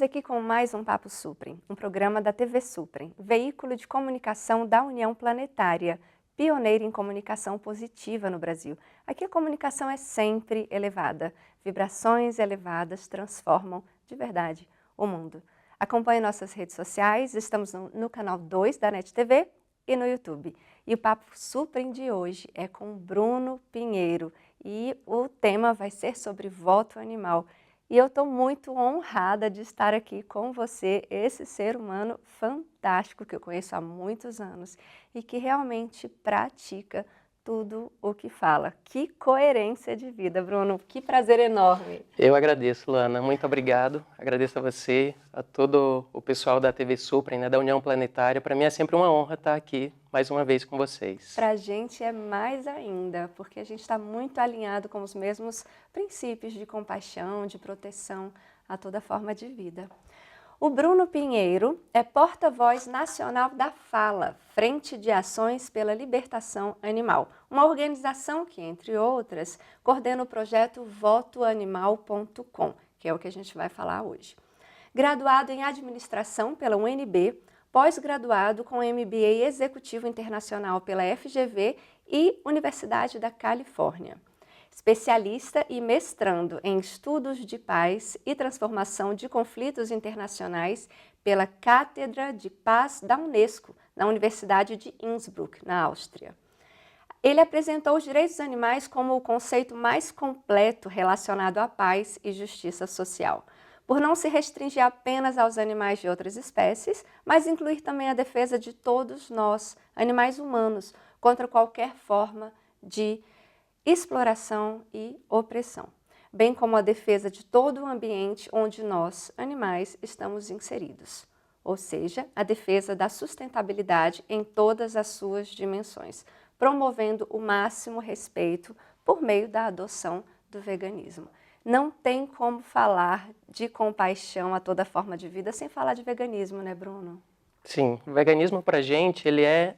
aqui com mais um Papo Suprem, um programa da TV Suprem, veículo de comunicação da União Planetária, pioneira em comunicação positiva no Brasil. Aqui a comunicação é sempre elevada. Vibrações elevadas transformam, de verdade, o mundo. Acompanhe nossas redes sociais, estamos no canal 2 da NET TV e no YouTube. E o Papo Suprem de hoje é com Bruno Pinheiro e o tema vai ser sobre voto animal. E eu estou muito honrada de estar aqui com você, esse ser humano fantástico que eu conheço há muitos anos e que realmente pratica tudo o que fala. Que coerência de vida, Bruno. Que prazer enorme. Eu agradeço, Luana. Muito obrigado. Agradeço a você, a todo o pessoal da TV Suprem, da União Planetária. Para mim é sempre uma honra estar aqui mais uma vez com vocês. Para a gente é mais ainda, porque a gente está muito alinhado com os mesmos princípios de compaixão, de proteção a toda forma de vida. O Bruno Pinheiro é porta-voz nacional da FALA, Frente de Ações pela Libertação Animal, uma organização que, entre outras, coordena o projeto votoanimal.com, que é o que a gente vai falar hoje. Graduado em Administração pela UNB, pós-graduado com MBA Executivo Internacional pela FGV e Universidade da Califórnia. Especialista e mestrando em Estudos de Paz e Transformação de Conflitos Internacionais pela Cátedra de Paz da Unesco, na Universidade de Innsbruck, na Áustria. Ele apresentou os direitos animais como o conceito mais completo relacionado à paz e justiça social, por não se restringir apenas aos animais de outras espécies, mas incluir também a defesa de todos nós, animais humanos, contra qualquer forma de exploração e opressão, bem como a defesa de todo o ambiente onde nós, animais, estamos inseridos, ou seja, a defesa da sustentabilidade em todas as suas dimensões, promovendo o máximo respeito por meio da adoção do veganismo. Não tem como falar de compaixão a toda forma de vida sem falar de veganismo, né, Bruno? Sim, o veganismo para a gente, ele é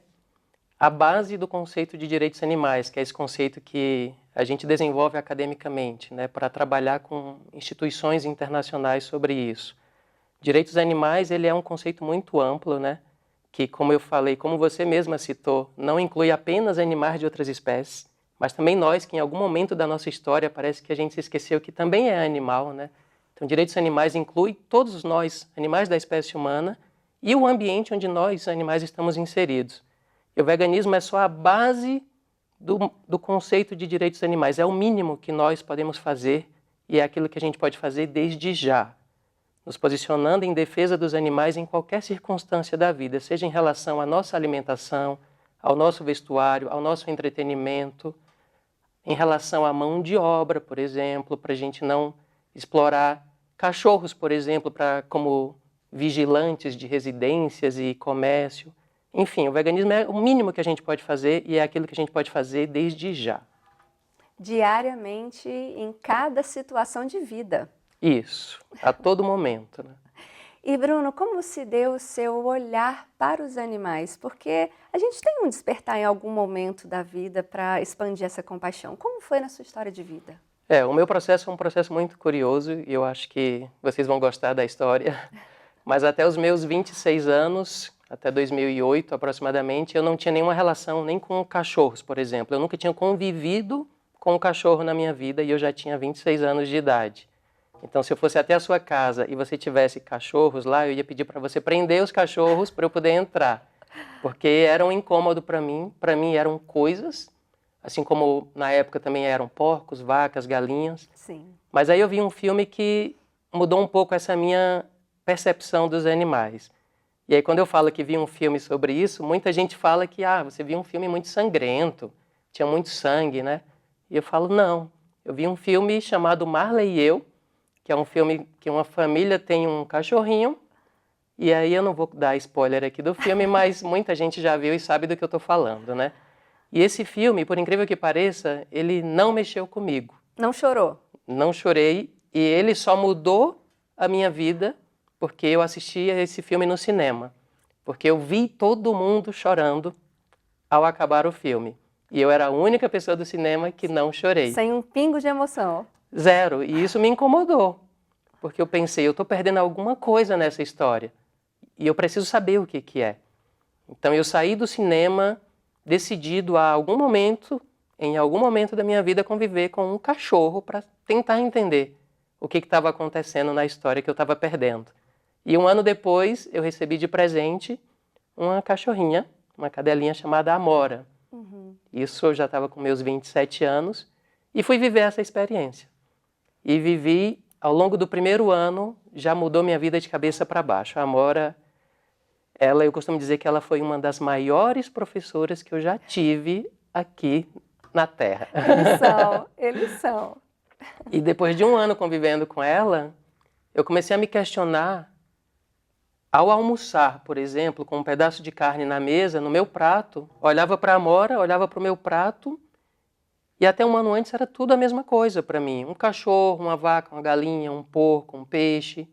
a base do conceito de direitos animais, que é esse conceito que a gente desenvolve academicamente, né, para trabalhar com instituições internacionais sobre isso. Direitos animais, ele é um conceito muito amplo, né, que, como eu falei, como você mesma citou, não inclui apenas animais de outras espécies, mas também nós, que em algum momento da nossa história parece que a gente se esqueceu que também é animal, né? Então, direitos animais inclui todos nós, animais da espécie humana, e o ambiente onde nós, animais, estamos inseridos. E o veganismo é só a base do conceito de direitos animais. É o mínimo que nós podemos fazer e é aquilo que a gente pode fazer desde já, nos posicionando em defesa dos animais em qualquer circunstância da vida, seja em relação à nossa alimentação, ao nosso vestuário, ao nosso entretenimento, em relação à mão de obra, por exemplo, para a gente não explorar cachorros, por exemplo, como vigilantes de residências e comércio. Enfim, o veganismo é o mínimo que a gente pode fazer e é aquilo que a gente pode fazer desde já. Diariamente, em cada situação de vida. Isso, a todo momento, né? E Bruno, como se deu o seu olhar para os animais? Porque a gente tem um despertar em algum momento da vida para expandir essa compaixão. Como foi na sua história de vida? O meu processo é um processo muito curioso e eu acho que vocês vão gostar da história. Mas até os meus 26 anos, até 2008 aproximadamente, eu não tinha nenhuma relação nem com cachorros, por exemplo. Eu nunca tinha convivido com um cachorro na minha vida e eu já tinha 26 anos de idade. Então, se eu fosse até a sua casa e você tivesse cachorros lá, eu ia pedir para você prender os cachorros para eu poder entrar. Porque era um incômodo para mim eram coisas, assim como na época também eram porcos, vacas, galinhas. Sim. Mas aí eu vi um filme que mudou um pouco essa minha percepção dos animais. E aí quando eu falo que vi um filme sobre isso, muita gente fala que você viu um filme muito sangrento, tinha muito sangue, né? E eu falo, não, eu vi um filme chamado Marley e Eu, que é um filme que uma família tem um cachorrinho, e aí eu não vou dar spoiler aqui do filme, mas muita gente já viu e sabe do que eu estou falando, né? E esse filme, por incrível que pareça, ele não mexeu comigo. Não chorou? Não chorei, e ele só mudou a minha vida porque eu assisti a esse filme no cinema. Porque eu vi todo mundo chorando ao acabar o filme. E eu era a única pessoa do cinema que não chorei. Sem um pingo de emoção. Zero. E isso me incomodou. porque eu pensei, eu estou perdendo alguma coisa nessa história e eu preciso saber o que que é. Então eu saí do cinema decidido a em algum momento da minha vida, conviver com um cachorro para tentar entender o que estava acontecendo na história que eu estava perdendo. E um ano depois eu recebi de presente uma cachorrinha, uma cadelinha chamada Amora. Isso eu já estava com meus 27 anos e fui viver essa experiência. E vivi, ao longo do primeiro ano, já mudou minha vida de cabeça para baixo. A Amora, eu costumo dizer que ela foi uma das maiores professoras que eu já tive aqui na Terra. Eles são. E depois de um ano convivendo com ela, eu comecei a me questionar. Ao almoçar, por exemplo, com um pedaço de carne na mesa, no meu prato, olhava para a Amora, olhava para o meu prato, e até um ano antes era tudo a mesma coisa para mim. Um cachorro, uma vaca, uma galinha, um porco, um peixe.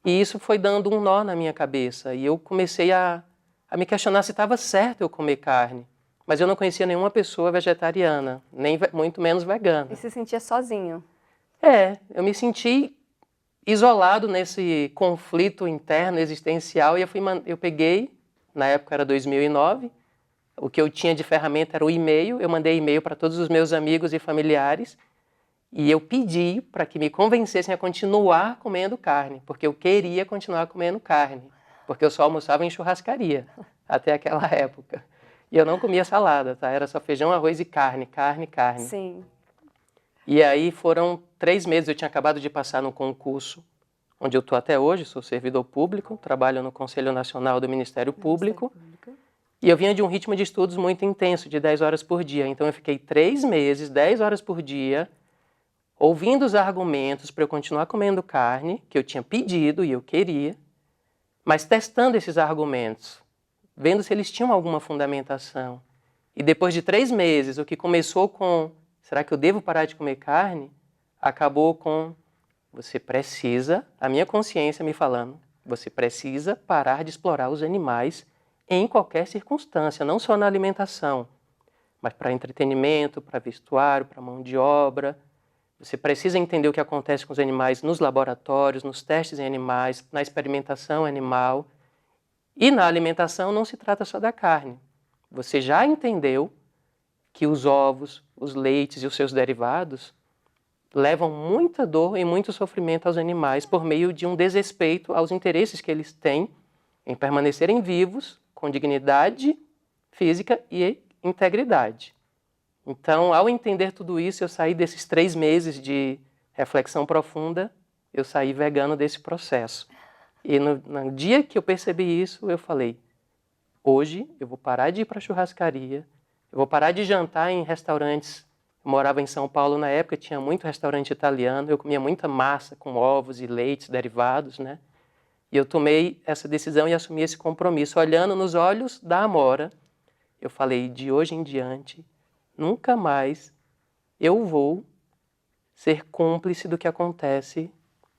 E isso foi dando um nó na minha cabeça. E eu comecei a me questionar se estava certo eu comer carne. Mas eu não conhecia nenhuma pessoa vegetariana, nem muito menos vegana. E se sentia sozinho? Eu me senti isolado nesse conflito interno, existencial, e eu peguei, na época era 2009, o que eu tinha de ferramenta era o e-mail, eu mandei e-mail para todos os meus amigos e familiares, e eu pedi para que me convencessem a continuar comendo carne, porque eu queria continuar comendo carne, porque eu só almoçava em churrascaria, até aquela época. E eu não comia salada, tá? Era só feijão, arroz e carne, carne, carne. Sim. E aí foram 3 meses, eu tinha acabado de passar no concurso, onde eu estou até hoje, sou servidor público, trabalho no Conselho Nacional do Ministério Público, e eu vinha de um ritmo de estudos muito intenso, de 10 horas por dia. Então eu fiquei 3 meses, 10 horas por dia, ouvindo os argumentos para eu continuar comendo carne, que eu tinha pedido e eu queria, mas testando esses argumentos, vendo se eles tinham alguma fundamentação. E depois de 3 meses, o que começou com será que eu devo parar de comer carne? Acabou com você precisa, a minha consciência me falando, você precisa parar de explorar os animais em qualquer circunstância, não só na alimentação, mas para entretenimento, para vestuário, para mão de obra. Você precisa entender o que acontece com os animais nos laboratórios, nos testes em animais, na experimentação animal. E na alimentação não se trata só da carne. Você já entendeu que os ovos, os leites e os seus derivados levam muita dor e muito sofrimento aos animais por meio de um desrespeito aos interesses que eles têm em permanecerem vivos com dignidade física e integridade. Então, ao entender tudo isso, eu saí desses 3 meses de reflexão profunda, eu saí vegano desse processo. E no dia que eu percebi isso, eu falei, hoje eu vou parar de ir para a churrascaria, eu vou parar de jantar em restaurantes. Eu morava em São Paulo na época, tinha muito restaurante italiano, eu comia muita massa com ovos e leites derivados, né? E eu tomei essa decisão e assumi esse compromisso. Olhando nos olhos da Amora, eu falei, de hoje em diante, nunca mais eu vou ser cúmplice do que acontece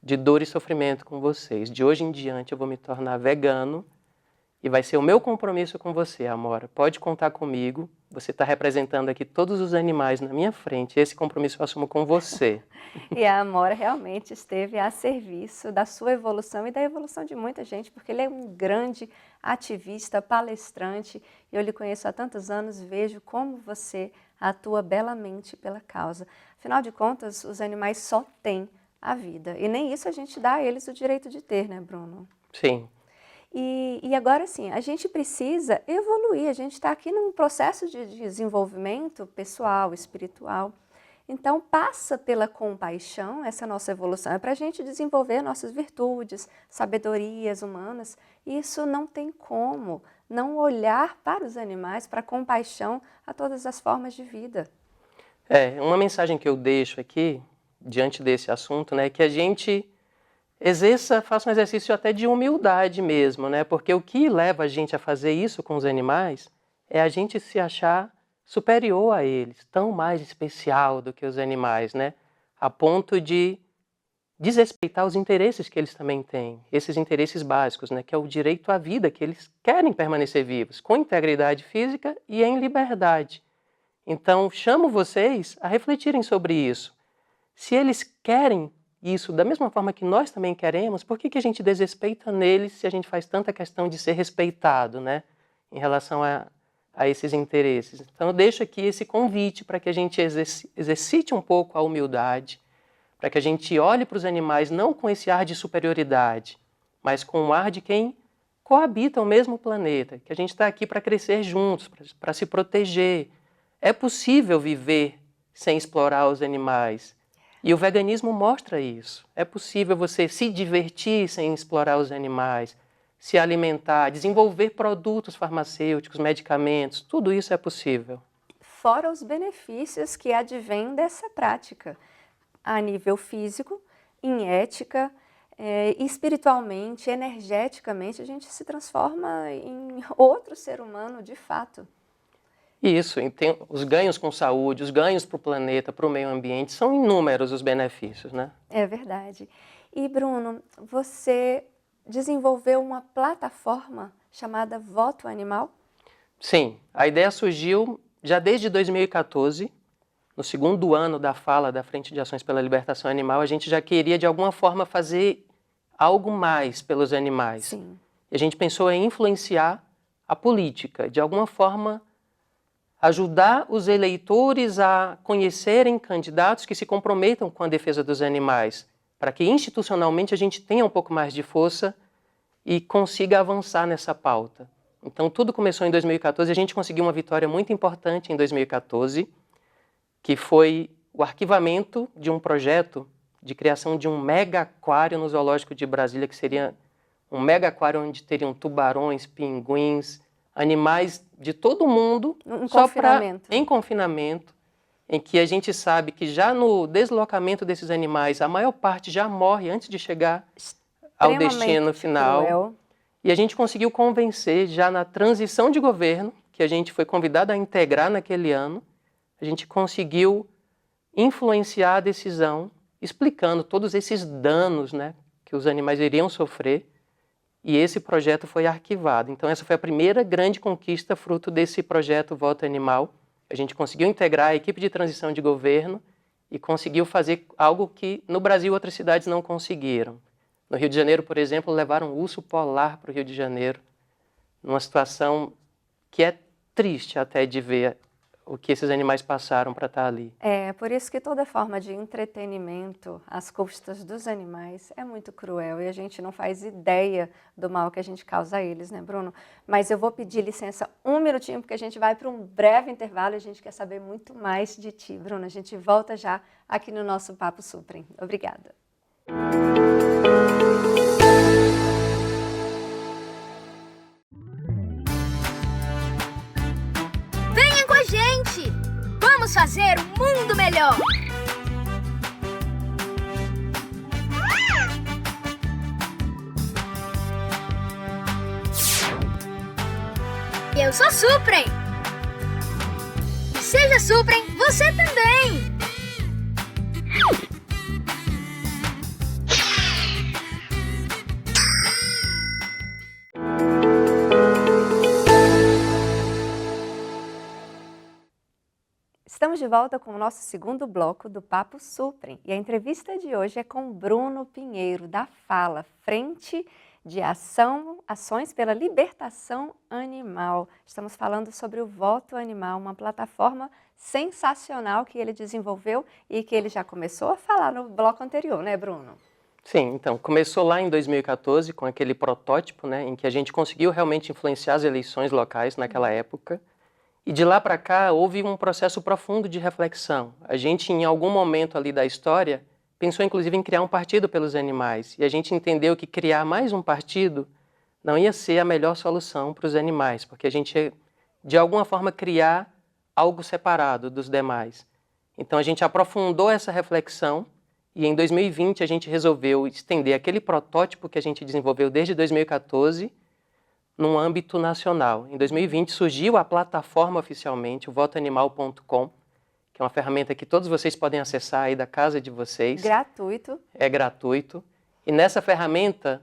de dor e sofrimento com vocês. De hoje em diante eu vou me tornar vegano e vai ser o meu compromisso com você, Amora. Pode contar comigo. Você está representando aqui todos os animais na minha frente. Esse compromisso eu assumo com você. E a Amora realmente esteve a serviço da sua evolução e da evolução de muita gente, porque ele é um grande ativista, palestrante. Eu lhe conheço há tantos anos, vejo como você atua belamente pela causa. Afinal de contas, os animais só têm a vida. E nem isso a gente dá a eles o direito de ter, né, Bruno? Sim. E agora sim, a gente precisa evoluir, a gente está aqui num processo de desenvolvimento pessoal, espiritual. Então passa pela compaixão essa nossa evolução, é para a gente desenvolver nossas virtudes, sabedorias humanas. E isso não tem como não olhar para os animais, para a compaixão a todas as formas de vida. Uma mensagem que eu deixo aqui, diante desse assunto, né, é que a gente faça um exercício até de humildade mesmo, né? Porque o que leva a gente a fazer isso com os animais é a gente se achar superior a eles, tão mais especial do que os animais, né? A ponto de desrespeitar os interesses que eles também têm, esses interesses básicos, né? Que é o direito à vida, que eles querem permanecer vivos, com integridade física e em liberdade. Então, chamo vocês a refletirem sobre isso. Se eles querem isso da mesma forma que nós também queremos, por que a gente desrespeita neles se a gente faz tanta questão de ser respeitado, né, em relação a esses interesses? Então eu deixo aqui esse convite para que a gente exercite um pouco a humildade, para que a gente olhe para os animais não com esse ar de superioridade, mas com o ar de quem coabita o mesmo planeta, que a gente está aqui para crescer juntos, para se proteger. É possível viver sem explorar os animais. E o veganismo mostra isso. É possível você se divertir sem explorar os animais, se alimentar, desenvolver produtos farmacêuticos, medicamentos, tudo isso é possível. Fora os benefícios que advêm dessa prática, a nível físico, em ética, espiritualmente, energeticamente, a gente se transforma em outro ser humano de fato. Isso, tem os ganhos com saúde, os ganhos para o planeta, para o meio ambiente, são inúmeros os benefícios, né? É verdade. E Bruno, você desenvolveu uma plataforma chamada Voto Animal? Sim, a ideia surgiu já desde 2014, no segundo ano da fala da Frente de Ações pela Libertação Animal, a gente já queria de alguma forma fazer algo mais pelos animais. Sim. E a gente pensou em influenciar a política, de alguma forma ajudar os eleitores a conhecerem candidatos que se comprometam com a defesa dos animais, para que institucionalmente a gente tenha um pouco mais de força e consiga avançar nessa pauta. Então tudo começou em 2014, a gente conseguiu uma vitória muito importante em 2014, que foi o arquivamento de um projeto de criação de um mega aquário no Zoológico de Brasília, que seria um mega aquário onde teriam tubarões, pinguins, animais de todo mundo, em confinamento, em que a gente sabe que já no deslocamento desses animais, a maior parte já morre antes de chegar ao destino final. Cruel. E a gente conseguiu convencer já na transição de governo, que a gente foi convidado a integrar naquele ano, a gente conseguiu influenciar a decisão, explicando todos esses danos, né, que os animais iriam sofrer, e esse projeto foi arquivado. Então essa foi a primeira grande conquista fruto desse projeto Voto Animal. A gente conseguiu integrar a equipe de transição de governo e conseguiu fazer algo que no Brasil outras cidades não conseguiram. No Rio de Janeiro, por exemplo, levaram um urso polar para o Rio de Janeiro, numa situação que é triste até de ver o que esses animais passaram para estar ali. É, por isso que toda forma de entretenimento às custas dos animais é muito cruel e a gente não faz ideia do mal que a gente causa a eles, né, Bruno? Mas eu vou pedir licença um minutinho, porque a gente vai para um breve intervalo e a gente quer saber muito mais de ti, Bruno. A gente volta já aqui no nosso Papo Suprem. Obrigada. Venha com a gente! Vamos fazer um mundo melhor! Eu sou Suprem! Seja Suprem, você também! Estamos de volta com o nosso segundo bloco do Papo Suprem. E a entrevista de hoje é com Bruno Pinheiro, da Fala, Frente de Ações pela Libertação Animal. Estamos falando sobre o Voto Animal, uma plataforma sensacional que ele desenvolveu e que ele já começou a falar no bloco anterior, né, Bruno? Sim, então, começou lá em 2014 com aquele protótipo, né, em que a gente conseguiu realmente influenciar as eleições locais naquela época. E de lá para cá houve um processo profundo de reflexão. A gente, em algum momento ali da história, pensou inclusive em criar um partido pelos animais. E a gente entendeu que criar mais um partido não ia ser a melhor solução para os animais, porque a gente ia, de alguma forma, criar algo separado dos demais. Então a gente aprofundou essa reflexão e em 2020 a gente resolveu estender aquele protótipo que a gente desenvolveu desde 2014 num âmbito nacional. Em 2020 surgiu a plataforma oficialmente, o votoanimal.com, que é uma ferramenta que todos vocês podem acessar aí da casa de vocês. Gratuito. É gratuito. E nessa ferramenta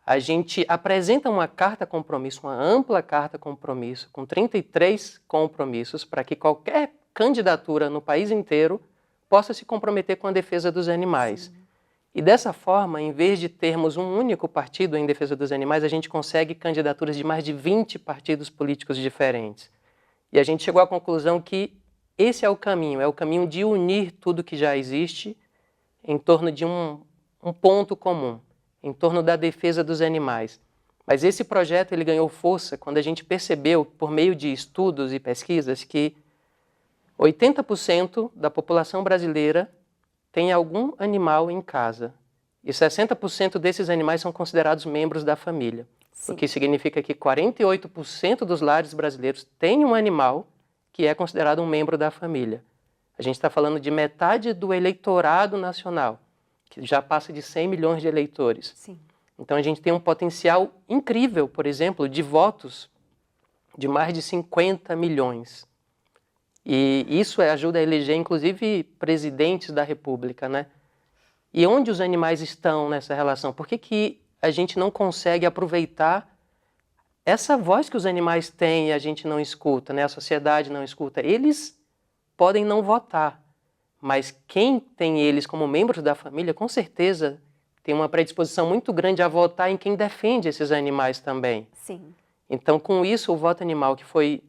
a gente apresenta uma carta compromisso, uma ampla carta compromisso, com 33 compromissos para que qualquer candidatura no país inteiro possa se comprometer com a defesa dos animais. Sim. E dessa forma, em vez de termos um único partido em defesa dos animais, a gente consegue candidaturas de mais de 20 partidos políticos diferentes. E a gente chegou à conclusão que esse é o caminho de unir tudo que já existe em torno de um ponto comum, em torno da defesa dos animais. Mas esse projeto ele ganhou força quando a gente percebeu, por meio de estudos e pesquisas, que 80% da população brasileira tem algum animal em casa. E 60% desses animais são considerados membros da família. Sim. O que significa que 48% dos lares brasileiros têm um animal que é considerado um membro da família. A gente está falando de metade do eleitorado nacional, que já passa de 100 milhões de eleitores. Sim. Então a gente tem um potencial incrível, por exemplo, de votos de mais de 50 milhões. E isso ajuda a eleger, inclusive, presidentes da República, né? E onde os animais estão nessa relação? Por que a gente não consegue aproveitar essa voz que os animais têm e a gente não escuta, né? A sociedade não escuta? Eles podem não votar, mas quem tem eles como membros da família, com certeza tem uma predisposição muito grande a votar em quem defende esses animais também. Sim. Então, com isso, o voto animal, que foi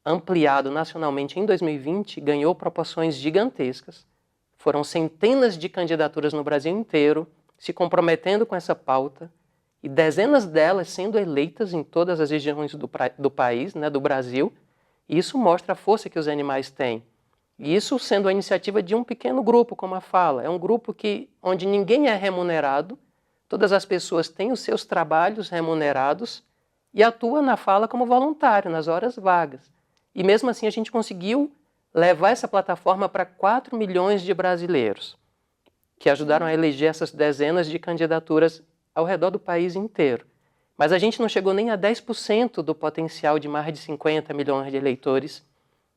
ampliado nacionalmente em 2020, ganhou proporções gigantescas. Foram centenas de candidaturas no Brasil inteiro se comprometendo com essa pauta e dezenas delas sendo eleitas em todas as regiões do país, né, do Brasil. E isso mostra a força que os animais têm. E isso sendo a iniciativa de um pequeno grupo, como a Fala. É um grupo onde ninguém é remunerado, todas as pessoas têm os seus trabalhos remunerados e atua na Fala como voluntário, nas horas vagas. E mesmo assim a gente conseguiu levar essa plataforma para 4 milhões de brasileiros, que ajudaram a eleger essas dezenas de candidaturas ao redor do país inteiro. Mas a gente não chegou nem a 10% do potencial de mais de 50 milhões de eleitores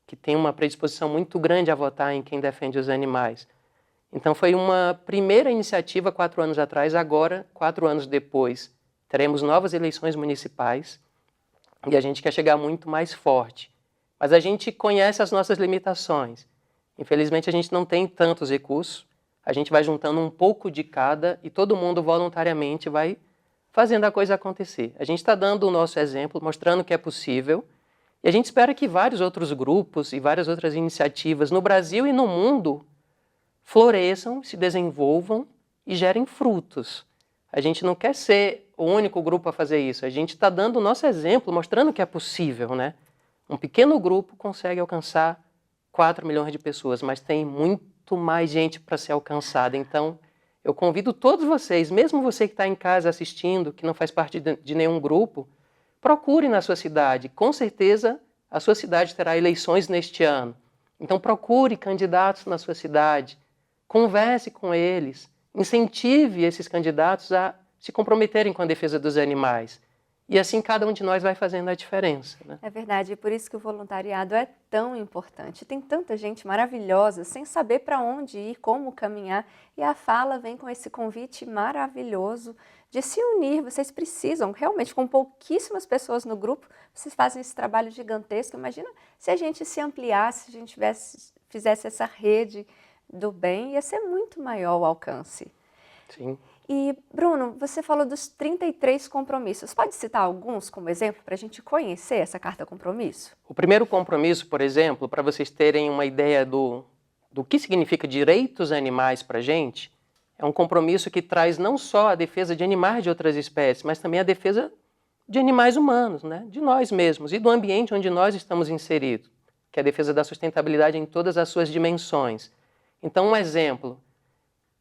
que tem uma predisposição muito grande a votar em quem defende os animais. Então foi uma primeira iniciativa 4 anos atrás, agora, 4 anos depois, teremos novas eleições municipais e a gente quer chegar muito mais forte. Mas a gente conhece as nossas limitações. Infelizmente, a gente não tem tantos recursos. A gente vai juntando um pouco de cada e todo mundo voluntariamente vai fazendo a coisa acontecer. A gente está dando o nosso exemplo, mostrando que é possível. E a gente espera que vários outros grupos e várias outras iniciativas no Brasil e no mundo floresçam, se desenvolvam e gerem frutos. A gente não quer ser o único grupo a fazer isso. A gente está dando o nosso exemplo, mostrando que é possível, né? Um pequeno grupo consegue alcançar 4 milhões de pessoas, mas tem muito mais gente para ser alcançada. Então, eu convido todos vocês, mesmo você que está em casa assistindo, que não faz parte de nenhum grupo, procure na sua cidade. Com certeza, a sua cidade terá eleições neste ano. Então, procure candidatos na sua cidade, converse com eles, incentive esses candidatos a se comprometerem com a defesa dos animais. E assim cada um de nós vai fazendo a diferença, né? É verdade, e por isso que o voluntariado é tão importante. Tem tanta gente maravilhosa, sem saber para onde ir, como caminhar, e a Fala vem com esse convite maravilhoso de se unir. Vocês precisam, realmente, com pouquíssimas pessoas no grupo, vocês fazem esse trabalho gigantesco. Imagina se a gente se ampliasse, se a gente fizesse essa rede do bem, ia ser muito maior o alcance. Sim. E, Bruno, você falou dos 33 compromissos. Pode citar alguns como exemplo para a gente conhecer essa carta compromisso? O primeiro compromisso, por exemplo, para vocês terem uma ideia do que significa direitos animais para a gente, é um compromisso que traz não só a defesa de animais de outras espécies, mas também a defesa de animais humanos, né? De nós mesmos e do ambiente onde nós estamos inseridos, que é a defesa da sustentabilidade em todas as suas dimensões. Então, um exemplo.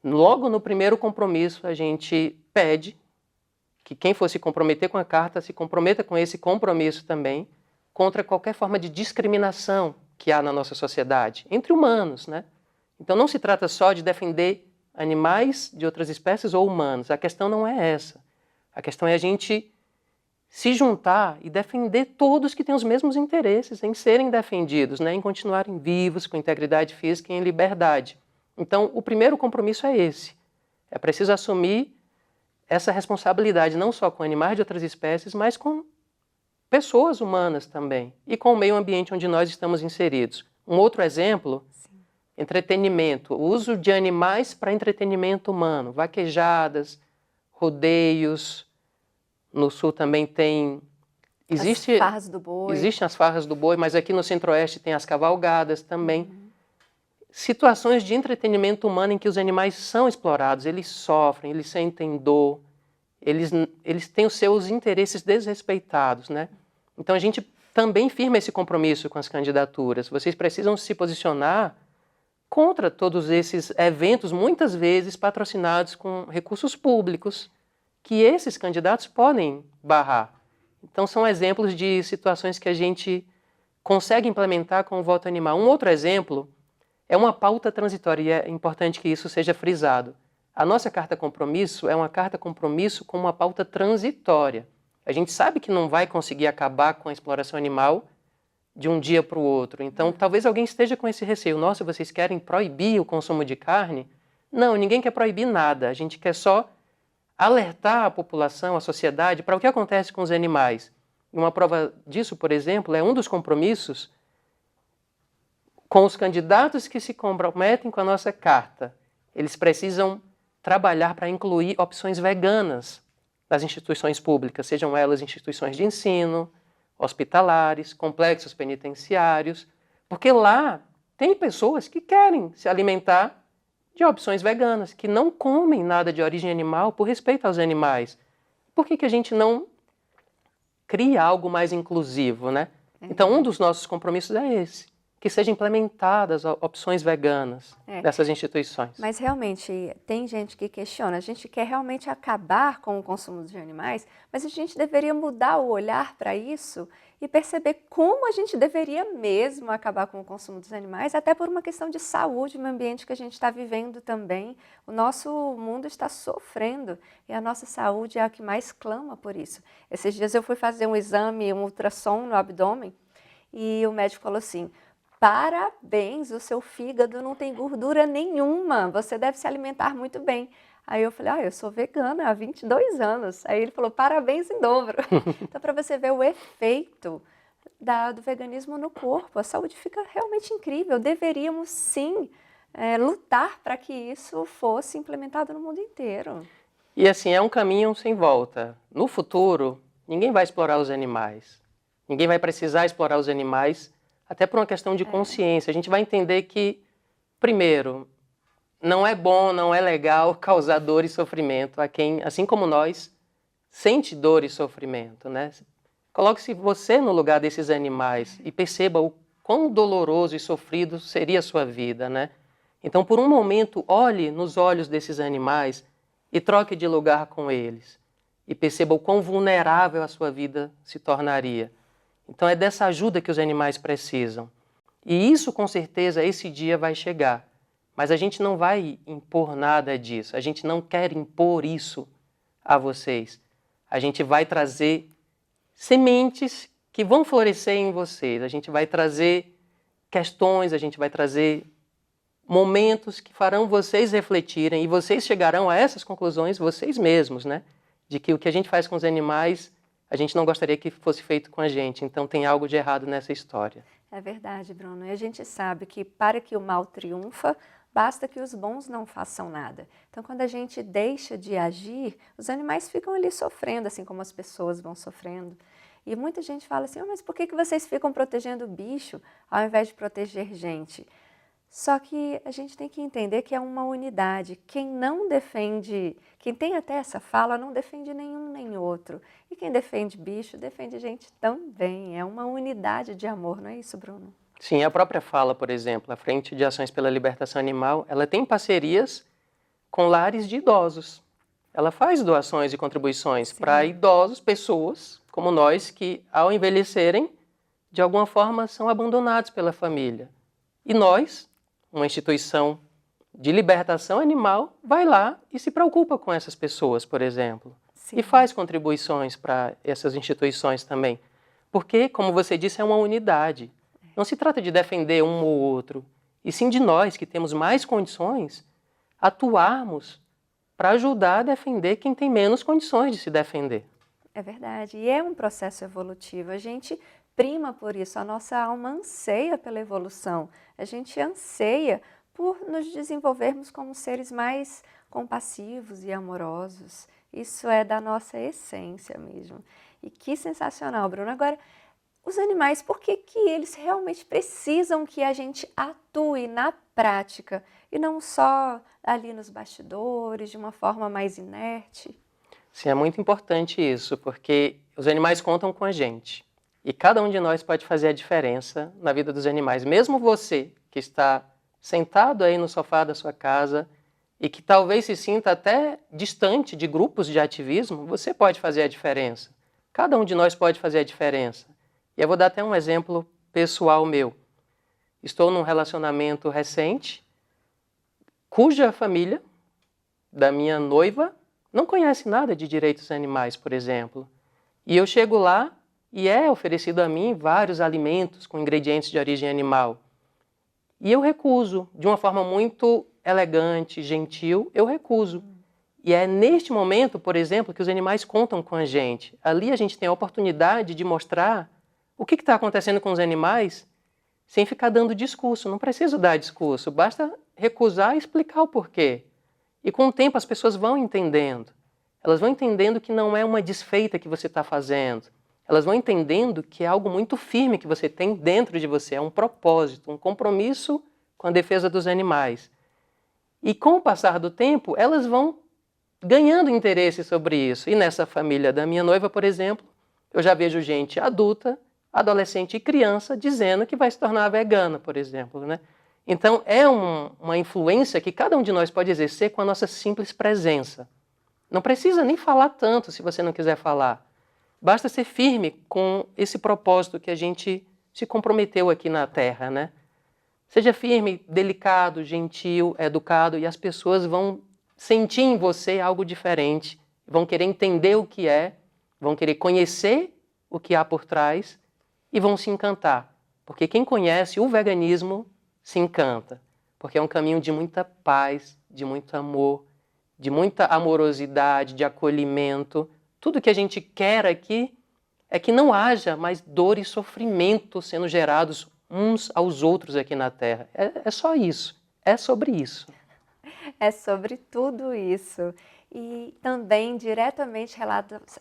Logo no primeiro compromisso, a gente pede que quem for se comprometer com a carta se comprometa com esse compromisso também contra qualquer forma de discriminação que há na nossa sociedade, entre humanos, né? Então não se trata só de defender animais de outras espécies ou humanos. A questão não é essa. A questão é a gente se juntar e defender todos que têm os mesmos interesses em serem defendidos, né? Em continuarem vivos, com integridade física e em liberdade. Então, o primeiro compromisso é esse. É preciso assumir essa responsabilidade não só com animais de outras espécies, mas com pessoas humanas também e com o meio ambiente onde nós estamos inseridos. Um outro exemplo Entretenimento, o uso de animais para entretenimento humano, vaquejadas, rodeios. No sul também tem... As farras do boi. Existem as farras do boi, mas aqui no centro-oeste tem as cavalgadas também. Situações de entretenimento humano em que os animais são explorados, eles sofrem, eles sentem dor, eles têm os seus interesses desrespeitados, né? Então a gente também firma esse compromisso com as candidaturas. Vocês precisam se posicionar contra todos esses eventos, muitas vezes patrocinados com recursos públicos, que esses candidatos podem barrar. Então são exemplos de situações que a gente consegue implementar com o voto animal. Um outro exemplo é uma pauta transitória, e é importante que isso seja frisado. A nossa carta compromisso é uma carta compromisso com uma pauta transitória. A gente sabe que não vai conseguir acabar com a exploração animal de um dia para o outro. Então, talvez alguém esteja com esse receio. Nossa, vocês querem proibir o consumo de carne? Não, ninguém quer proibir nada. A gente quer só alertar a população, a sociedade, para o que acontece com os animais. E uma prova disso, por exemplo, é um dos compromissos com os candidatos que se comprometem com a nossa carta. Eles precisam trabalhar para incluir opções veganas nas instituições públicas, sejam elas instituições de ensino, hospitalares, complexos penitenciários, porque lá tem pessoas que querem se alimentar de opções veganas, que não comem nada de origem animal por respeito aos animais. Por que a gente não cria algo mais inclusivo, né? Então, um dos nossos compromissos é esse, que sejam implementadas opções veganas nessas instituições. Mas realmente tem gente que questiona, a gente quer realmente acabar com o consumo de animais, mas a gente deveria mudar o olhar para isso e perceber como a gente deveria mesmo acabar com o consumo dos animais, até por uma questão de saúde no ambiente que a gente está vivendo também. O nosso mundo está sofrendo e a nossa saúde é a que mais clama por isso. Esses dias eu fui fazer um exame, um ultrassom no abdômen, e o médico falou assim: parabéns, o seu fígado não tem gordura nenhuma, você deve se alimentar muito bem. Aí eu falei, eu sou vegana há 22 anos. Aí ele falou, parabéns em dobro. Então, para você ver o efeito do veganismo no corpo, a saúde fica realmente incrível. Deveríamos, sim, lutar para que isso fosse implementado no mundo inteiro. E assim, é um caminho sem volta. No futuro, ninguém vai explorar os animais. Ninguém vai precisar explorar os animais, até por uma questão de consciência. A gente vai entender que, primeiro, não é bom, não é legal causar dor e sofrimento a quem, assim como nós, sente dor e sofrimento, né? Coloque-se você no lugar desses animais e perceba o quão doloroso e sofrido seria a sua vida, né? Então, por um momento, olhe nos olhos desses animais e troque de lugar com eles. E perceba o quão vulnerável a sua vida se tornaria. Então, é dessa ajuda que os animais precisam. E isso, com certeza, esse dia vai chegar. Mas a gente não vai impor nada disso. A gente não quer impor isso a vocês. A gente vai trazer sementes que vão florescer em vocês. A gente vai trazer questões, a gente vai trazer momentos que farão vocês refletirem e vocês chegarão a essas conclusões vocês mesmos, né? De que o que a gente faz com os animais, a gente não gostaria que fosse feito com a gente. Então tem algo de errado nessa história. É verdade, Bruno. E a gente sabe que para que o mal triunfa, basta que os bons não façam nada. Então, quando a gente deixa de agir, os animais ficam ali sofrendo, assim como as pessoas vão sofrendo. E muita gente fala assim, mas por que vocês ficam protegendo o bicho ao invés de proteger gente? Só que a gente tem que entender que é uma unidade. Quem não defende, quem tem até essa fala, não defende nenhum nem outro. E quem defende bicho, defende gente também. É uma unidade de amor, não é isso, Bruno? Sim, a própria fala, por exemplo, a Frente de Ações pela Libertação Animal, ela tem parcerias com lares de idosos. Ela faz doações e contribuições para idosos, pessoas como nós, que ao envelhecerem, de alguma forma são abandonados pela família. E nós, uma instituição de libertação animal, vai lá e se preocupa com essas pessoas, por exemplo. Sim. E faz contribuições para essas instituições também. Porque, como você disse, é uma unidade. Não se trata de defender um ou outro, e sim de nós, que temos mais condições, atuarmos para ajudar a defender quem tem menos condições de se defender. É verdade, e é um processo evolutivo. A gente prima por isso, a nossa alma anseia pela evolução. A gente anseia por nos desenvolvermos como seres mais compassivos e amorosos. Isso é da nossa essência mesmo. E que sensacional, Bruno. Agora, os animais, por que que eles realmente precisam que a gente atue na prática e não só ali nos bastidores, de uma forma mais inerte? Sim, é muito importante isso, porque os animais contam com a gente. E cada um de nós pode fazer a diferença na vida dos animais. Mesmo você, que está sentado aí no sofá da sua casa e que talvez se sinta até distante de grupos de ativismo, você pode fazer a diferença. Cada um de nós pode fazer a diferença. E eu vou dar até um exemplo pessoal meu. Estou num relacionamento recente, cuja família da minha noiva não conhece nada de direitos animais, por exemplo. E eu chego lá e é oferecido a mim vários alimentos com ingredientes de origem animal. E eu recuso, de uma forma muito elegante, gentil, eu recuso. E é neste momento, por exemplo, que os animais contam com a gente. Ali a gente tem a oportunidade de mostrar o que está acontecendo com os animais sem ficar dando discurso. Não preciso dar discurso, basta recusar e explicar o porquê. E com o tempo as pessoas vão entendendo. Elas vão entendendo que não é uma desfeita que você está fazendo. Elas vão entendendo que é algo muito firme que você tem dentro de você. É um propósito, um compromisso com a defesa dos animais. E com o passar do tempo, elas vão ganhando interesse sobre isso. E nessa família da minha noiva, por exemplo, eu já vejo gente adulta, adolescente e criança dizendo que vai se tornar vegana, por exemplo, né? Então, é uma influência que cada um de nós pode exercer com a nossa simples presença. Não precisa nem falar tanto se você não quiser falar. Basta ser firme com esse propósito que a gente se comprometeu aqui na Terra, né? Seja firme, delicado, gentil, educado, e as pessoas vão sentir em você algo diferente, vão querer entender o que é, vão querer conhecer o que há por trás e vão se encantar. Porque quem conhece o veganismo se encanta, porque é um caminho de muita paz, de muito amor, de muita amorosidade, de acolhimento. Tudo que a gente quer aqui é que não haja mais dor e sofrimento sendo gerados uns aos outros aqui na Terra. É só isso, é sobre isso. É sobre tudo isso. E também diretamente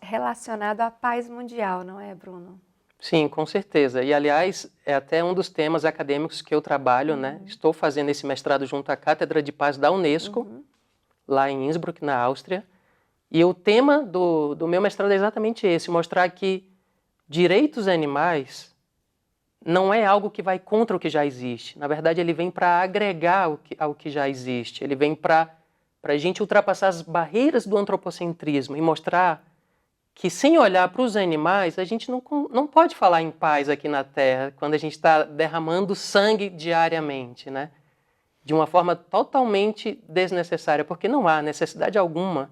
relacionado à paz mundial, não é, Bruno? Sim, com certeza. E, aliás, é até um dos temas acadêmicos que eu trabalho, né? Estou fazendo esse mestrado junto à Cátedra de Paz da Unesco, lá em Innsbruck, na Áustria. E o tema do meu mestrado é exatamente esse, mostrar que direitos animais não é algo que vai contra o que já existe. Na verdade, ele vem para agregar ao que já existe. Ele vem para a gente ultrapassar as barreiras do antropocentrismo e mostrar que, sem olhar para os animais, a gente não pode falar em paz aqui na Terra quando a gente está derramando sangue diariamente, né? De uma forma totalmente desnecessária, porque não há necessidade alguma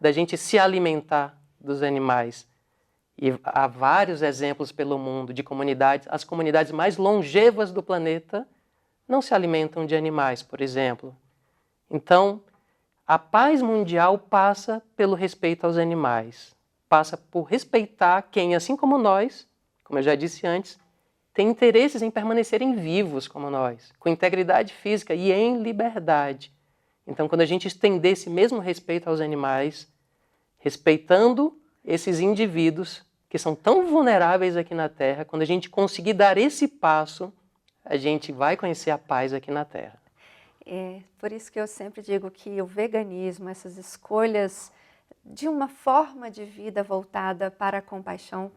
da gente se alimentar dos animais. E há vários exemplos pelo mundo de comunidades, as comunidades mais longevas do planeta não se alimentam de animais, por exemplo. Então, a paz mundial passa pelo respeito aos animais. Passa por respeitar quem, assim como nós, como eu já disse antes, tem interesses em permanecerem vivos como nós, com integridade física e em liberdade. Então, quando a gente estender esse mesmo respeito aos animais, respeitando esses indivíduos que são tão vulneráveis aqui na Terra, quando a gente conseguir dar esse passo, a gente vai conhecer a paz aqui na Terra. É por isso que eu sempre digo que o veganismo, essas escolhas de uma forma de vida voltada para a compaixão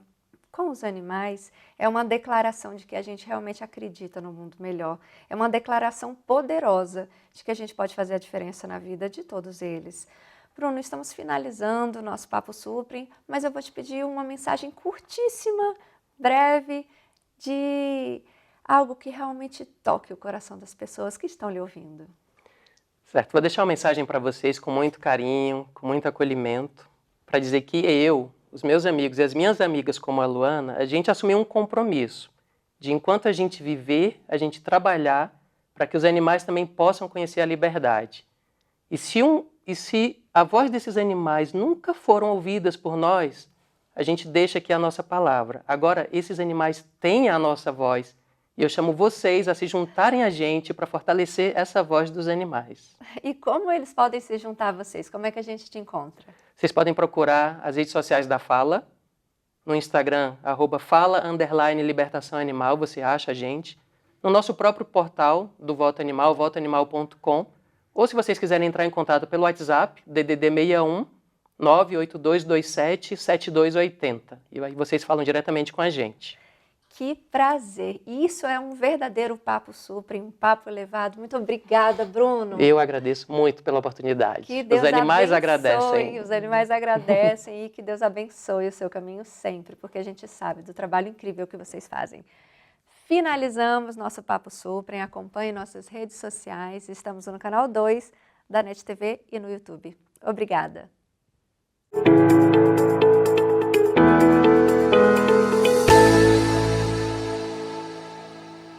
com os animais, é uma declaração de que a gente realmente acredita no mundo melhor. É uma declaração poderosa de que a gente pode fazer a diferença na vida de todos eles. Bruno, estamos finalizando o nosso Papo Supre, mas eu vou te pedir uma mensagem curtíssima, breve, de algo que realmente toque o coração das pessoas que estão lhe ouvindo. Certo, vou deixar uma mensagem para vocês com muito carinho, com muito acolhimento, para dizer que eu, os meus amigos e as minhas amigas como a Luana, a gente assumiu um compromisso de, enquanto a gente viver, a gente trabalhar para que os animais também possam conhecer a liberdade. E se a voz desses animais nunca foram ouvidas por nós, a gente deixa aqui a nossa palavra. Agora, esses animais têm a nossa voz E eu chamo vocês a se juntarem a gente para fortalecer essa voz dos animais. E como eles podem se juntar a vocês? Como é que a gente te encontra? Vocês podem procurar as redes sociais da Fala, no Instagram, @fala_libertação animal, você acha a gente. No nosso próprio portal do Voto Animal, votoanimal.com. Ou se vocês quiserem entrar em contato pelo WhatsApp, DDD 61 98227 7280. E aí vocês falam diretamente com a gente. Que prazer! Isso é um verdadeiro papo Supre, um papo elevado. Muito obrigada, Bruno. Eu agradeço muito pela oportunidade. Que Deus Os animais abençoe, agradecem. Os animais agradecem e que Deus abençoe o seu caminho sempre, porque a gente sabe do trabalho incrível que vocês fazem. Finalizamos nosso Papo Supre. Acompanhe nossas redes sociais. Estamos no canal 2 da NET TV e no YouTube. Obrigada!